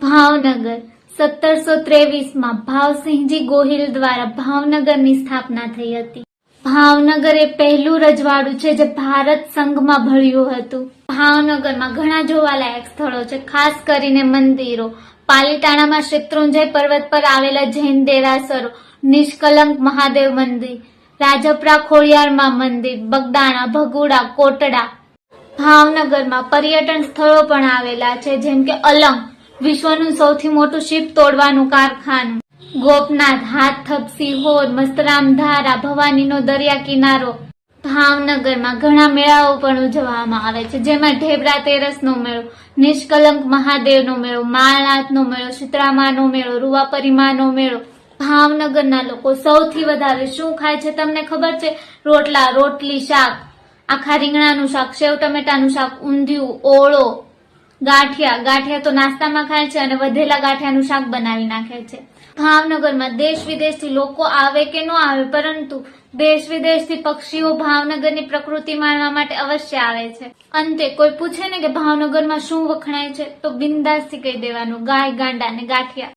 ભાવનગર 1723 ભાવસિંહજી ગોહિલ દ્વારા ભાવનગરની સ્થાપના થઈ હતી. ભાવનગર એ પહેલું રજવાડું છે જે ભારત સંઘમાં ભળ્યું હતું. ભાવનગરમાં ઘણા જોવાલાયક સ્થળો છે, ખાસ કરીને મંદિરો. પાલીતાણામાં શેત્રુંજય પર્વત પર આવેલા જૈન દેરાસરો, નિષ્કલંક મહાદેવ મંદિર, રાજપરા ખોડિયારમાં મંદિર, બગદાણા, ભગુડા, કોટડા. ભાવનગરમાં પર્યટન સ્થળો પણ આવેલા છે, જેમ કે અલંગ, વિશ્વનું સૌથી મોટું શિપ તોડવાનું કારખાનું, ગોપનાથ, હાથથપ, સિહોર, મસ્તરામ ધારા, ભવાનીનો દરિયા કિનારો. ભાવનગરમાં ઘણા મેળાઓ પણ ઉજવવામાં આવે છે, જેમાં ઢેબરા તેરસનો મેળો, નિષ્કલંક મહાદેવનો મેળો, માળનાથનો મેળો, શીતળામાનો મેળો, રૂવાપરીમાનો મેળો. ભાવનગરના લોકો સૌથી વધારે શું ખાય છે તમને ખબર છે? રોટલા, રોટલી, શાક, આખા રીંગણાનું શાક, સેવ ટમેટાનું શાક, ઊંધિયું, ઓળો, ગાંઠિયા તો નાસ્તામાં ખાય છે અને વધેલા ગાંઠિયાનું શાક બનાવી નાખે છે. ભાવનગરમાં દેશ વિદેશથી લોકો આવે કે ન આવે, પરંતુ દેશ વિદેશથી પક્ષીઓ ભાવનગરની પ્રકૃતિ માણવા માટે અવશ્ય આવે છે. અંતે કોઈ પૂછે ને કે ભાવનગરમાં શું વખણાય છે, તો બિંદાસથી કહી દેવાનું, ગાય, ગાંડા ને ગાંઠિયા.